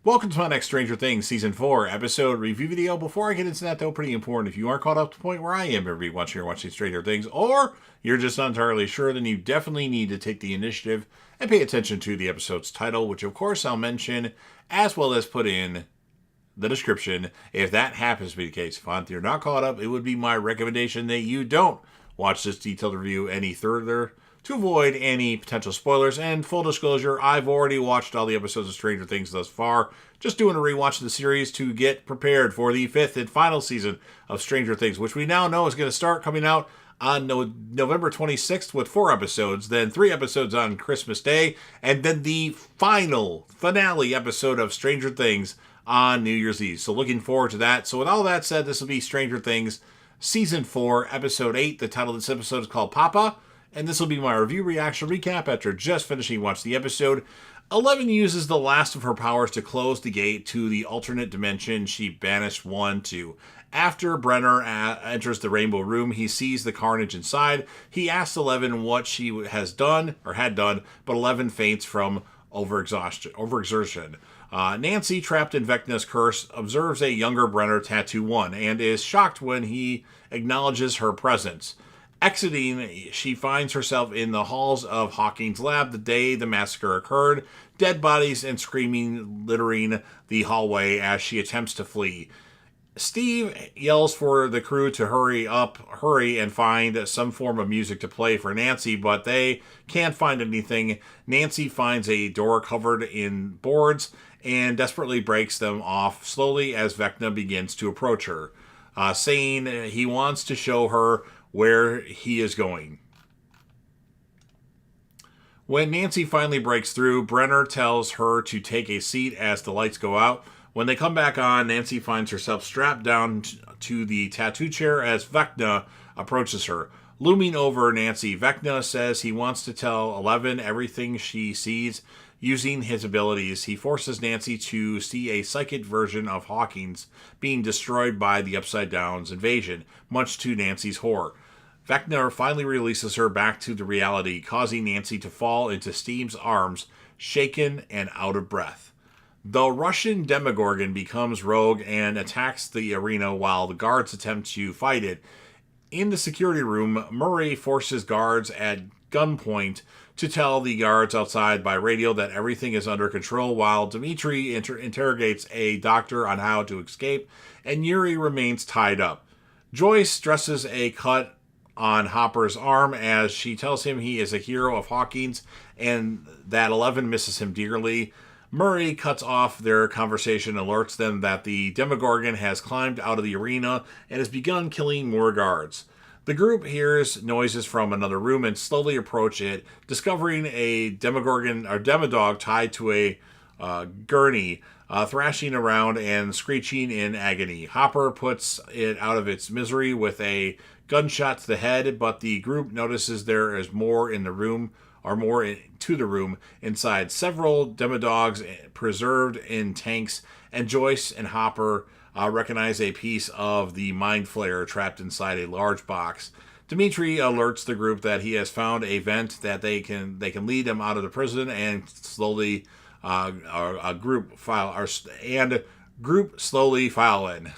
Welcome to my next Stranger Things Season 4 episode review video. Before I get into that, though, pretty important, if you aren't caught up to the point where I am every once you're watching Stranger Things, or you're just not entirely sure, then you definitely need to take the initiative and pay attention to the episode's title, which of course I'll mention, as well as put in the description. If that happens to be the case, if you're not caught up, it would be my recommendation that you don't watch this detailed review any further to avoid any potential spoilers. And full disclosure, I've already watched all the episodes of Stranger Things thus far, just doing a rewatch of the series to get prepared for the fifth and final season of Stranger Things, which we now know is going to start coming out on November 26th with 4 episodes, then 3 episodes on Christmas Day, and then the finale episode of Stranger Things on New Year's Eve. So looking forward to that. So with all that said, this will be Stranger Things Season 4, Episode 8. The title of this episode is called Papa, and this will be my review reaction recap after just finishing watching the episode. 11 uses the last of her powers to close the gate to the alternate dimension she banished 1 to. After Brenner enters the Rainbow Room, he sees the carnage inside. He asks 11 what she has done, or had done, but 11 faints from overexertion. Nancy, trapped in Vecna's curse, observes a younger Brenner tattoo 1 and is shocked when he acknowledges her presence. Exiting, she finds herself in the halls of Hawkins' lab the day the massacre occurred, dead bodies and screaming littering the hallway as she attempts to flee. Steve yells for the crew to hurry and find some form of music to play for Nancy, but they can't find anything. Nancy finds a door covered in boards and desperately breaks them off slowly as Vecna begins to approach her, saying he wants to show her where he is going. When Nancy finally breaks through, Brenner tells her to take a seat as the lights go out. When they come back on, Nancy finds herself strapped down to the tattoo chair as Vecna approaches her. Looming over Nancy, Vecna says he wants to tell 11 everything she sees. Using his abilities, he forces Nancy to see a psychic version of Hawkins being destroyed by the Upside Down's invasion, much to Nancy's horror. Vecna finally releases her back to the reality, causing Nancy to fall into Steve's arms, shaken and out of breath. The Russian Demogorgon becomes rogue and attacks the arena while the guards attempt to fight it. In the security room, Murray forces guards at gunpoint to tell the guards outside by radio that everything is under control, while Dimitri interrogates a doctor on how to escape, and Yuri remains tied up. Joyce dresses a cut on Hopper's arm as she tells him he is a hero of Hawkins and that 11 misses him dearly. Murray cuts off their conversation and alerts them that the Demogorgon has climbed out of the arena and has begun killing more guards. The group hears noises from another room and slowly approach it, discovering a Demogorgon or Demodog tied to a gurney, thrashing around and screeching in agony. Hopper puts it out of its misery with a gunshot to the head, but the group notices there is more in the room, or more to the room inside. Several Demodogs preserved in tanks, and Joyce and Hopper recognize a piece of the Mind Flayer trapped inside a large box. Dimitri alerts the group that he has found a vent that they can lead him out of the prison, and slowly group slowly file in. I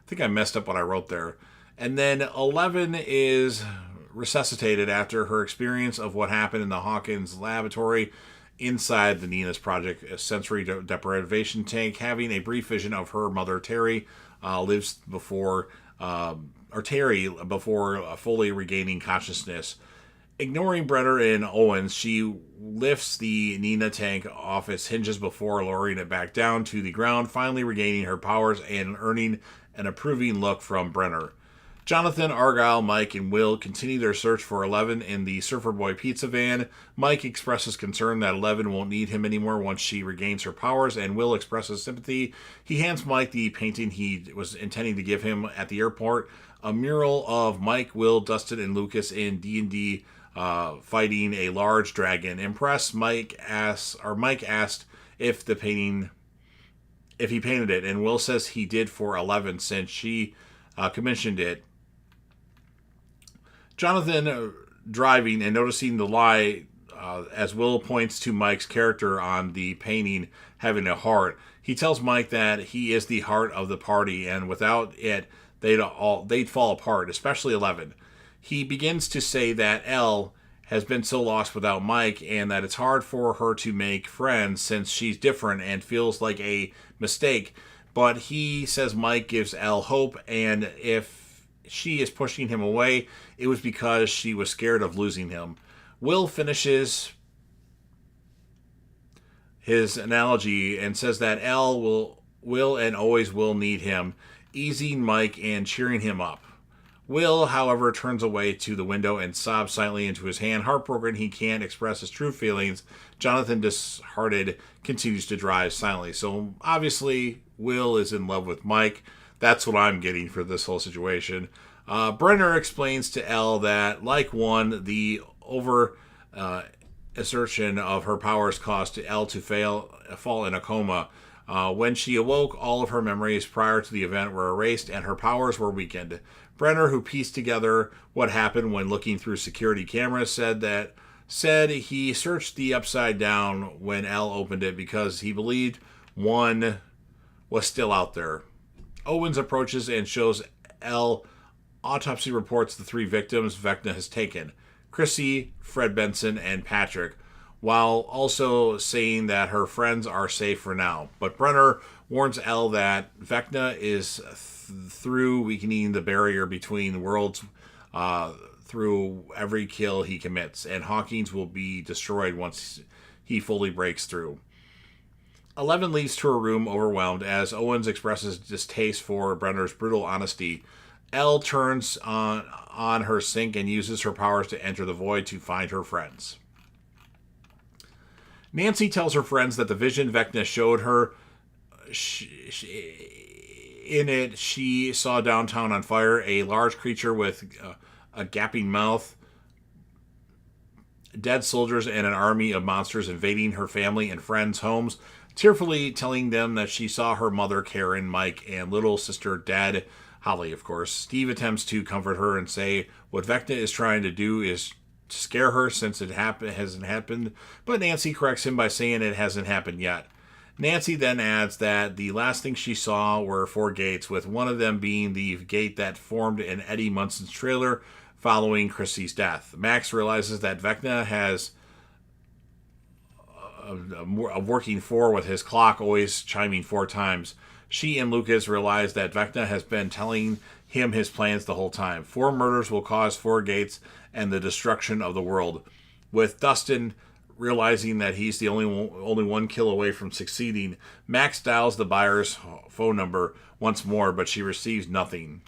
think I messed up what I wrote there. And then 11 is resuscitated after her experience of what happened in the Hawkins laboratory inside the Nina's Project sensory deprivation tank, having a brief vision of her mother Terry before fully regaining consciousness. Ignoring Brenner and Owens, she lifts the Nina tank off its hinges before lowering it back down to the ground, finally regaining her powers and earning an approving look from Brenner. Jonathan, Argyle, Mike, and Will continue their search for 11 in the Surfer Boy pizza van. Mike expresses concern that 11 won't need him anymore once she regains her powers, and Will expresses sympathy. He hands Mike the painting he was intending to give him at the airport, a mural of Mike, Will, Dustin, and Lucas in D&D fighting a large dragon. Impressed, Mike asked if he painted it, and Will says he did for 11 since she commissioned it. Jonathan, driving and noticing the lie as Will points to Mike's character on the painting having a heart. He tells Mike that he is the heart of the party, and without it, they'd fall apart, especially 11. He begins to say that Elle has been so lost without Mike, and that it's hard for her to make friends since she's different and feels like a mistake. But he says Mike gives Elle hope, and if she is pushing him away, it was because she was scared of losing him. Will finishes his analogy and says that Elle will and always will need him, easing Mike and cheering him up. Will, however, turns away to the window and sobs silently into his hand. Heartbroken, he can't express his true feelings. Jonathan, disheartened, continues to drive silently. So, obviously, Will is in love with Mike. That's what I'm getting for this whole situation. Brenner explains to Elle that, like one, the assertion of her powers caused Elle to fall in a coma. When she awoke, all of her memories prior to the event were erased and her powers were weakened. Brenner, who pieced together what happened when looking through security cameras, said he searched the Upside Down when Elle opened it because he believed one was still out there. Owens approaches and shows Elle autopsy reports the 3 victims Vecna has taken: Chrissy, Fred Benson, and Patrick, while also saying that her friends are safe for now. But Brenner warns Elle that Vecna is through weakening the barrier between worlds through every kill he commits, and Hawkins will be destroyed once he fully breaks through. 11 leaves to her room overwhelmed as Owens expresses distaste for Brenner's brutal honesty. Elle turns on her sink and uses her powers to enter the void to find her friends. Nancy tells her friends that the vision Vecna showed her, in it, she saw downtown on fire, a large creature with a gaping mouth, dead soldiers, and an army of monsters invading her family and friends' homes, tearfully telling them that she saw her mother, Karen, Mike, and little sister dead. Holly, of course. Steve attempts to comfort her and say what Vecna is trying to do is to scare her since it hasn't happened, but Nancy corrects him by saying it hasn't happened yet. Nancy then adds that the last thing she saw were 4 gates, with one of them being the gate that formed in Eddie Munson's trailer following Chrissy's death. Max realizes that Vecna has a working 4 with his clock always chiming 4 times. She and Lucas realize that Vecna has been telling him his plans the whole time. 4 murders will cause 4 gates and the destruction of the world. With Dustin realizing that he's the only one kill away from succeeding, Max dials the buyer's phone number once more, but she receives nothing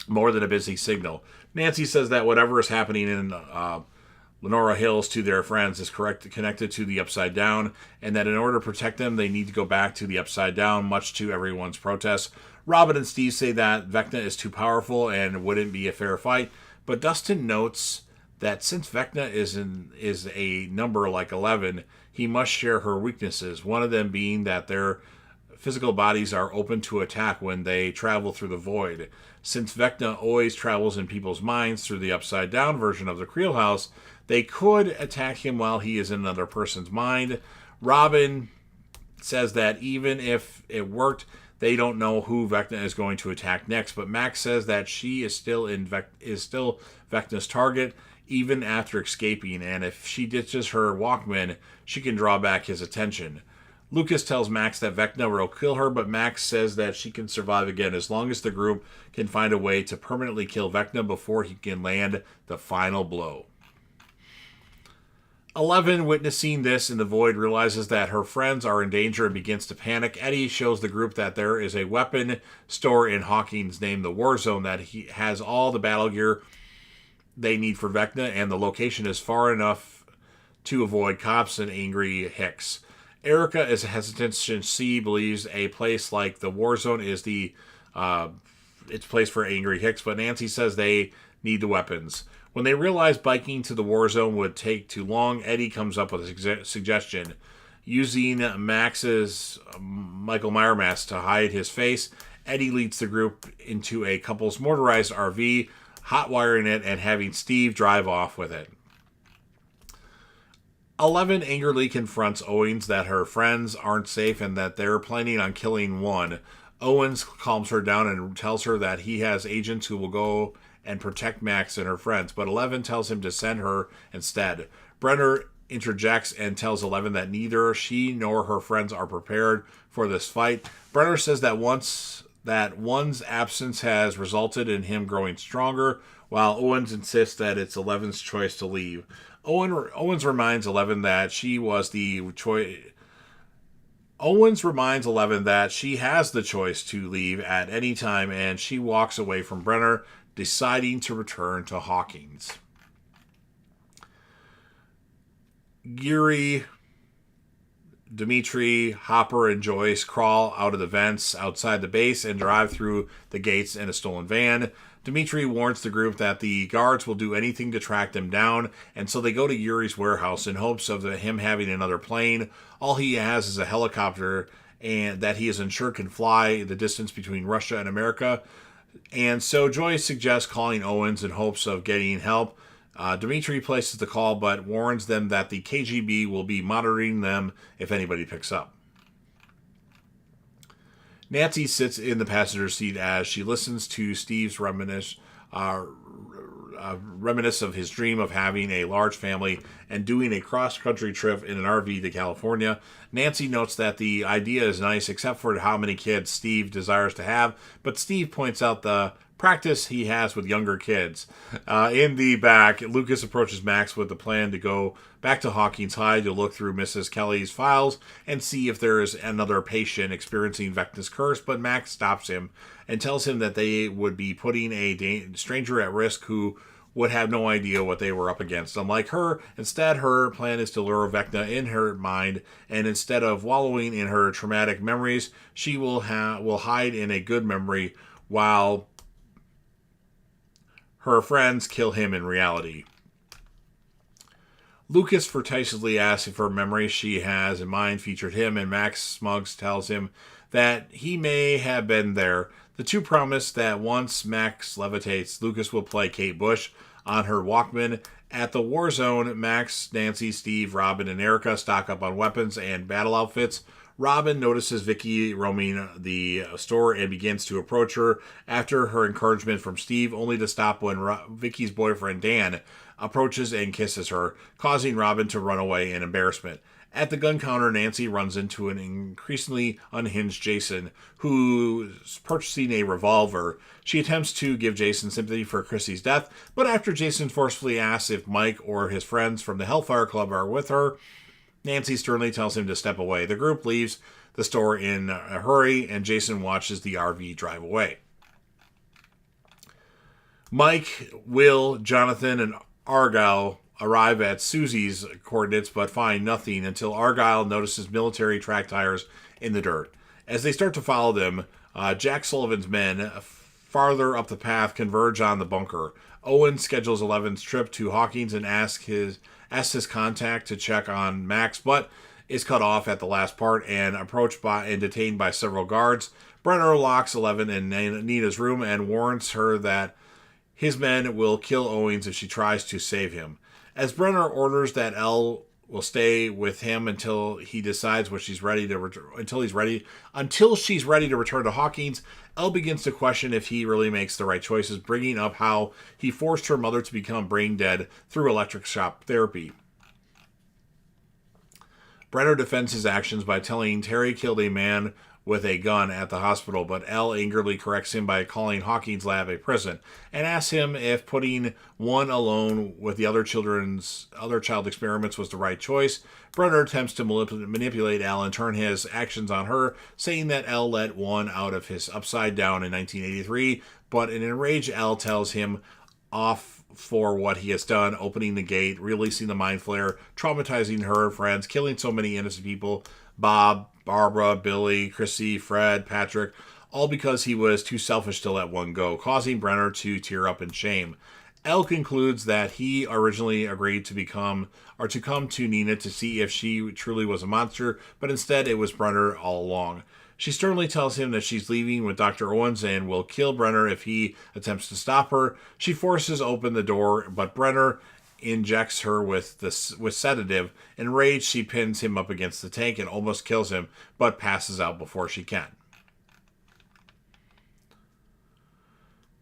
more than a busy signal. Nancy says that whatever is happening in Lenora Hills to their friends is connected to the Upside Down, and that in order to protect them, they need to go back to the Upside Down, much to everyone's protest. Robin and Steve say that Vecna is too powerful and wouldn't be a fair fight, but Dustin notes that since Vecna is a number like 11, he must share her weaknesses, one of them being that their physical bodies are open to attack when they travel through the void. Since Vecna always travels in people's minds through the Upside Down version of the Creel House, they could attack him while he is in another person's mind. Robin says that even if it worked, they don't know who Vecna is going to attack next, but Max says that she is still Vecna's target, even after escaping, and if she ditches her Walkman, she can draw back his attention. Lucas tells Max that Vecna will kill her, but Max says that she can survive again as long as the group can find a way to permanently kill Vecna before he can land the final blow. 11, witnessing this in the void, realizes that her friends are in danger and begins to panic. Eddie shows the group that there is a weapon store in Hawkins named the Warzone that he has all the battle gear they need for Vecna, and the location is far enough to avoid cops and angry Hicks. Erica is hesitant since she believes a place like the Warzone is it's place for angry Hicks, but Nancy says they need the weapons. When they realize biking to the Warzone would take too long, Eddie comes up with a suggestion. Using Max's Michael Myers mask to hide his face, Eddie leads the group into a couple's motorized RV. hotwiring it and having Steve drive off with it. 11 angrily confronts Owens that her friends aren't safe and that they're planning on killing one. Owens calms her down and tells her that he has agents who will go and protect Max and her friends, but 11 tells him to send her instead. Brenner interjects and tells 11 that neither she nor her friends are prepared for this fight. Brenner says that one's absence has resulted in him growing stronger, while Owens insists that it's 11's choice to leave. Owens reminds 11 that she was the choice. Owens reminds 11 that she has the choice to leave at any time, and she walks away from Brenner, deciding to return to Hawkins. Yuri, Dimitri, Hopper, and Joyce crawl out of the vents outside the base and drive through the gates in a stolen van. Dimitri warns the group that the guards will do anything to track them down, and so they go to Yuri's warehouse in hopes of him having another plane. All he has is a helicopter, and that he is unsure can fly the distance between Russia and America. And so Joyce suggests calling Owens in hopes of getting help. Dimitri places the call, but warns them that the KGB will be monitoring them if anybody picks up. Nancy sits in the passenger seat as she listens to Steve's reminisce of his dream of having a large family and doing a cross-country trip in an RV to California. Nancy notes that the idea is nice except for how many kids Steve desires to have, but Steve points out the practice he has with younger kids. In the back, Lucas approaches Max with the plan to go back to Hawkins High to look through Mrs. Kelly's files and see if there is another patient experiencing Vecna's curse, but Max stops him and tells him that they would be putting a stranger at risk who would have no idea what they were up against. Unlike her, instead her plan is to lure Vecna in her mind, and instead of wallowing in her traumatic memories, she will hide in a good memory while her friends kill him in reality. Lucas fortuitously asks if her memory she has in mind featured him, and Max Smugs tells him that he may have been there. The two promise that once Max levitates, Lucas will play Kate Bush on her Walkman. At the war zone, Max, Nancy, Steve, Robin, and Erica stock up on weapons and battle outfits. Robin notices Vicky roaming the store and begins to approach her after her encouragement from Steve, only to stop when Vicky's boyfriend Dan approaches and kisses her, causing Robin to run away in embarrassment. At the gun counter, Nancy runs into an increasingly unhinged Jason, who's purchasing a revolver. She attempts to give Jason sympathy for Chrissy's death, but after Jason forcefully asks if Mike or his friends from the Hellfire Club are with her, Nancy sternly tells him to step away. The group leaves the store in a hurry, and Jason watches the RV drive away. Mike, Will, Jonathan, and Argyle arrive at Susie's coordinates but find nothing until Argyle notices military track tires in the dirt. As they start to follow them, Jack Sullivan's men farther up the path converge on the bunker. Owen schedules 11's trip to Hawkins and asks his contact to check on Max, but is cut off at the last part and approached by and detained by several guards. Brenner locks 11 in Nina's room and warns her that his men will kill Owens if she tries to save him. As Brenner orders that Elle will stay with him until he decides what she's ready to until she's ready to return to Hawkins, Elle begins to question if he really makes the right choices, bringing up how he forced her mother to become brain dead through electric shock therapy. Brenner defends his actions by telling Terry killed a man with a gun at the hospital, but Elle angrily corrects him by calling Hawkins' lab a prison and asks him if putting one alone with the other child experiments was the right choice. Brenner attempts to manipulate Elle and turn his actions on her, saying that Elle let one out of his upside down in 1983, but in an enraged Elle tells him off for what he has done, opening the gate, releasing the mind flare, traumatizing her friends, killing so many innocent people, Bob, Barbara, Billy, Chrissy, Fred, Patrick, all because he was too selfish to let one go, causing Brenner to tear up in shame. Elle concludes that he originally agreed to come to Nina to see if she truly was a monster, but instead it was Brenner all along. She sternly tells him that she's leaving with Dr. Owens and will kill Brenner if he attempts to stop her. She forces open the door, but Brenner injects her with sedative. Enraged, she pins him up against the tank and almost kills him, but passes out before she can.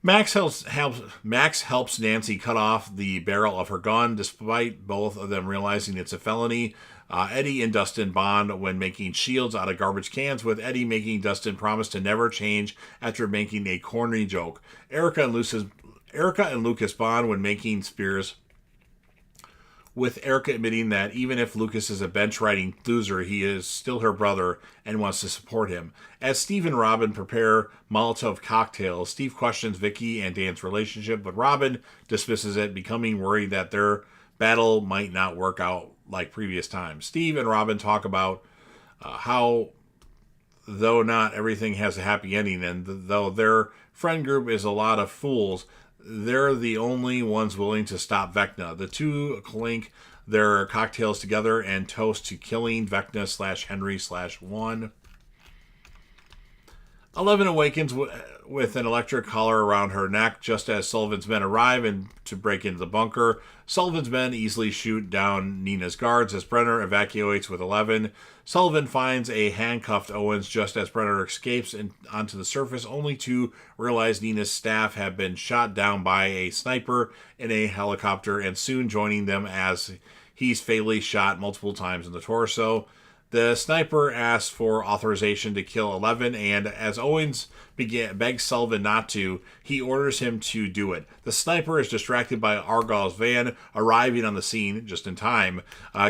Max helps Nancy cut off the barrel of her gun, despite both of them realizing it's a felony. Eddie and Dustin bond when making shields out of garbage cans, with Eddie making Dustin promise to never change after making a corny joke. Erica and Lucas bond when making spears, with Erica admitting that even if Lucas is a bench-riding loser, he is still her brother and wants to support him. As Steve and Robin prepare Molotov cocktails, Steve questions Vicky and Dan's relationship, but Robin dismisses it, becoming worried that their battle might not work out like previous times. Steve and Robin talk about how, though not everything has a happy ending, and though their friend group is a lot of fools, they're the only ones willing to stop Vecna. The two clink their cocktails together and toast to killing Vecna/Henry/1. 11 awakens with an electric collar around her neck just as Sullivan's men arrive and to break into the bunker. Sullivan's men easily shoot down Nina's guards as Brenner evacuates with 11. Sullivan finds a handcuffed Owens just as Brenner escapes onto the surface, only to realize Nina's staff have been shot down by a sniper in a helicopter, and soon joining them as he's fatally shot multiple times in the torso. The sniper asks for authorization to kill 11, and as Owens begs Sullivan not to, he orders him to do it. The sniper is distracted by Argyle's van arriving on the scene just in time,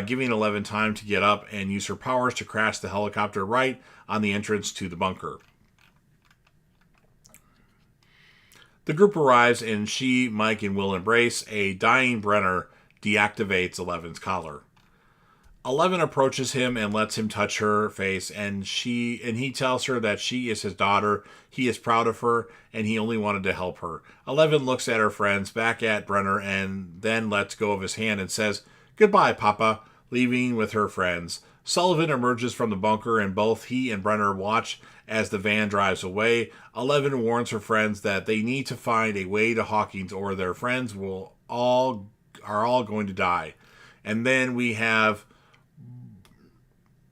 giving 11 time to get up and use her powers to crash the helicopter right on the entrance to the bunker. The group arrives, and she, Mike, and Will embrace. A dying Brenner deactivates 11's collar. 11 approaches him and lets him touch her face, and he tells her that she is his daughter. He is proud of her, and he only wanted to help her. 11 looks at her friends, back at Brenner, and then lets go of his hand and says, "Goodbye, Papa," leaving with her friends. Sullivan emerges from the bunker, and both he and Brenner watch as the van drives away. 11 warns her friends that they need to find a way to Hawkins, or their friends are all going to die. And then we have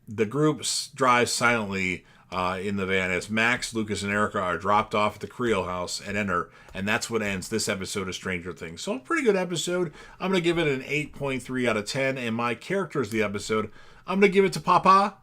the group drives silently in the van as Max, Lucas, and Erica are dropped off at the Creel house and enter, and that's what ends this episode of Stranger Things. So a pretty good episode. I'm going to give it an 8.3 out of 10, and my characters of the episode, I'm going to give it to Papa.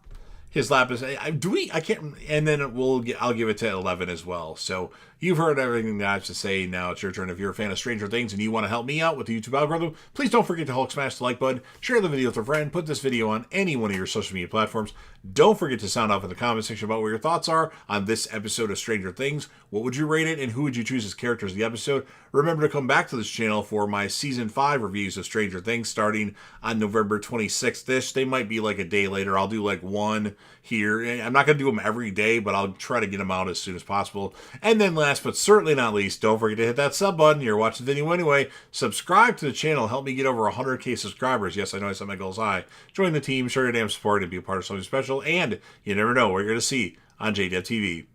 His lap is, I can't, and then I'll give it to 11 as well. So you've heard everything that I have to say. Now it's your turn. If you're a fan of Stranger Things and you want to help me out with the YouTube algorithm, please don't forget to Hulk smash the like button, share the video with a friend, put this video on any one of your social media platforms. Don't forget to sound off in the comment section about what your thoughts are on this episode of Stranger Things. What would you rate it, and who would you choose as characters of the episode? Remember to come back to this channel for my Season 5 reviews of Stranger Things starting on November 26th. They might be like a day later. I'll do like one here. I'm not going to do them every day, but I'll try to get them out as soon as possible. And then last but certainly not least, don't forget to hit that sub button. You're watching the video anyway. Subscribe to the channel. Help me get over 100K subscribers. Yes, I know I set my goals high. Join the team, show your damn support, and be a part of something special. And you never know what you're going to see on JDev TV.